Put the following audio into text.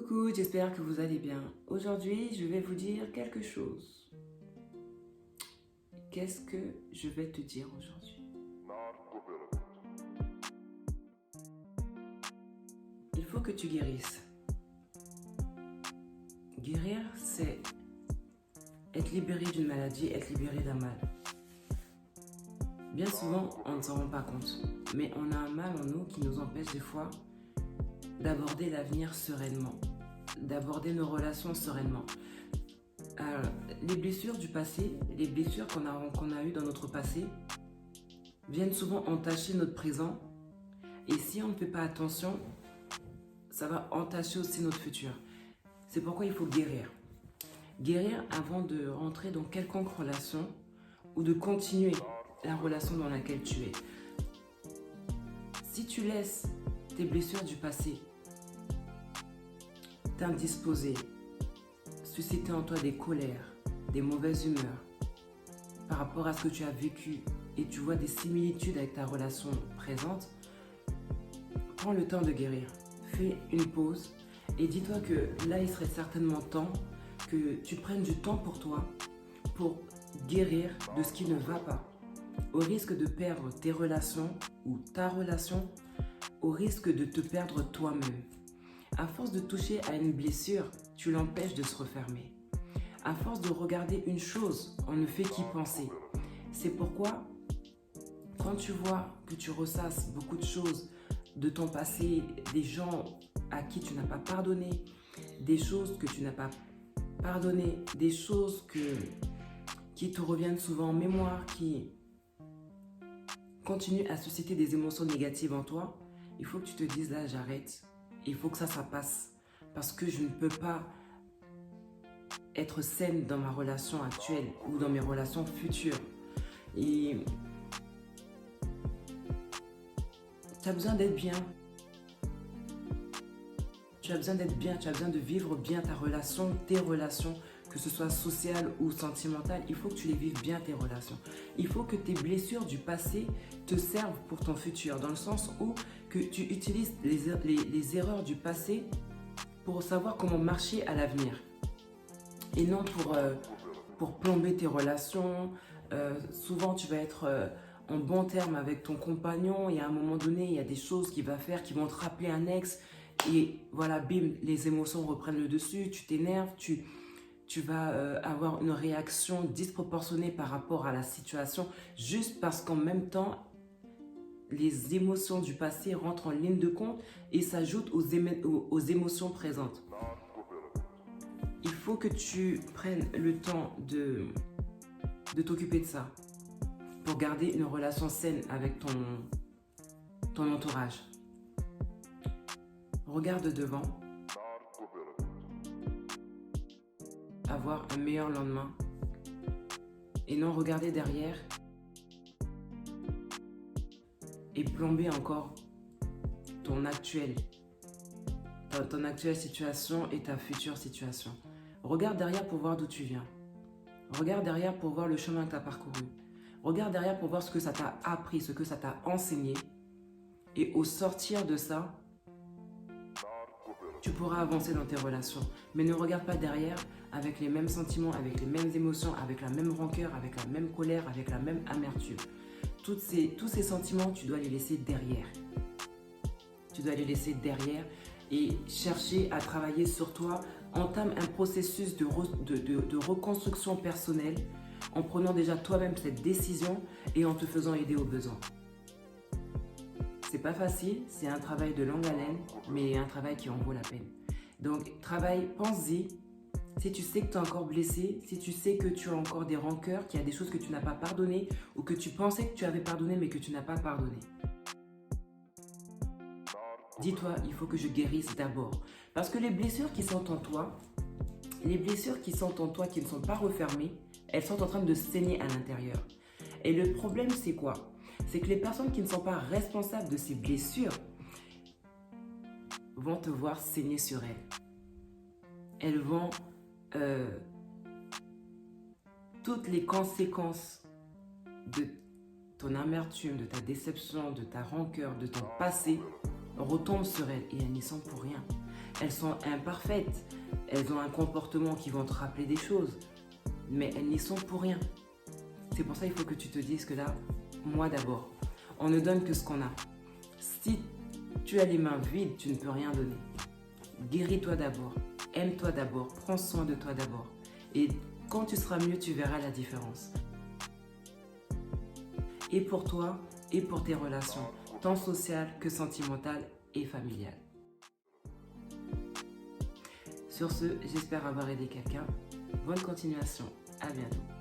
Coucou, j'espère que vous allez bien. Aujourd'hui, je vais vous dire quelque chose. Qu'est-ce que je vais te dire aujourd'hui? Il faut que tu guérisses. Guérir, c'est être libéré d'une maladie, être libéré d'un mal. Bien souvent, on ne s'en rend pas compte, mais on a un mal en nous qui nous empêche des fois d'aborder l'avenir sereinement, d'aborder nos relations sereinement. Les blessures du passé, les blessures qu'on a eues dans notre passé, viennent souvent entacher notre présent. Et si on ne fait pas attention, ça va entacher aussi notre futur. C'est pourquoi il faut guérir. Guérir avant de rentrer dans quelconque relation ou de continuer la relation dans laquelle tu es. Si tu laisses tes blessures du passé t'indisposer, susciter en toi des colères, des mauvaises humeurs par rapport à ce que tu as vécu et tu vois des similitudes avec ta relation présente, prends le temps de guérir. Fais une pause et dis-toi que là, il serait certainement temps que tu prennes du temps pour toi pour guérir de ce qui ne va pas. Au risque de perdre tes relations ou ta relation, au risque de te perdre toi-même. À force de toucher à une blessure, tu l'empêches de se refermer. À force de regarder une chose, on ne fait qu'y penser. C'est pourquoi, quand tu vois que tu ressasses beaucoup de choses de ton passé, des gens à qui tu n'as pas pardonné, des choses que tu n'as pas pardonné, des choses qui te reviennent souvent en mémoire, qui continuent à susciter des émotions négatives en toi, il faut que tu te dises là, j'arrête. Il faut que ça passe. Parce que je ne peux pas être saine dans ma relation actuelle ou dans mes relations futures. Et tu as besoin d'être bien. Tu as besoin d'être bien, tu as besoin de vivre bien ta relation, tes relations, que ce soit sociale ou sentimentale. Il faut que tu les vives bien, tes relations. Il faut que tes blessures du passé te servent pour ton futur, dans le sens où que tu utilises les erreurs du passé pour savoir comment marcher à l'avenir. Et non pour plomber tes relations. Souvent, tu vas être en bon terme avec ton compagnon et à un moment donné, il y a des choses qu'il va faire qui vont te rappeler un ex. Et voilà, bim, les émotions reprennent le dessus, tu t'énerves, tu vas avoir une réaction disproportionnée par rapport à la situation, juste parce qu'en même temps, les émotions du passé rentrent en ligne de compte et s'ajoutent aux émotions présentes. Il faut que tu prennes le temps de t'occuper de ça pour garder une relation saine avec ton entourage. Regarde devant, avoir un meilleur lendemain et non regarder derrière et plomber encore ton actuelle situation et ta future situation. Regarde derrière pour voir d'où tu viens. Regarde derrière pour voir le chemin que tu as parcouru. Regarde derrière pour voir ce que ça t'a appris, ce que ça t'a enseigné. Et au sortir de ça, tu pourras avancer dans tes relations. Mais ne regarde pas derrière avec les mêmes sentiments, avec les mêmes émotions, avec la même rancœur, avec la même colère, avec la même amertume. Tous ces sentiments, tu dois les laisser derrière. Tu dois les laisser derrière et chercher à travailler sur toi. Entame un processus de reconstruction personnelle en prenant déjà toi-même cette décision et en te faisant aider aux besoins. C'est pas facile, c'est un travail de longue haleine, mais un travail qui en vaut la peine. Donc, pense-y. Si tu sais que tu es encore blessé, si tu sais que tu as encore des rancœurs, qu'il y a des choses que tu n'as pas pardonnées ou que tu pensais que tu avais pardonné mais que tu n'as pas pardonné. Dis-toi, il faut que je guérisse d'abord. Parce que les blessures qui sont en toi, qui ne sont pas refermées, elles sont en train de saigner à l'intérieur. Et le problème, c'est quoi? C'est que les personnes qui ne sont pas responsables de ces blessures vont te voir saigner sur elles. Elles vont... toutes les conséquences de ton amertume, de ta déception, de ta rancœur, de ton passé retombent sur elles et elles n'y sont pour rien. Elles sont imparfaites. Elles ont un comportement qui vont te rappeler des choses. Mais elles n'y sont pour rien. C'est pour ça qu'il faut que tu te dises que là, moi d'abord, on ne donne que ce qu'on a. Si tu as les mains vides, tu ne peux rien donner. Guéris-toi d'abord. Aime-toi d'abord. Prends soin de toi d'abord. Et quand tu seras mieux, tu verras la différence. Et pour toi, et pour tes relations, tant sociales que sentimentales et familiales. Sur ce, j'espère avoir aidé quelqu'un. Bonne continuation. À bientôt.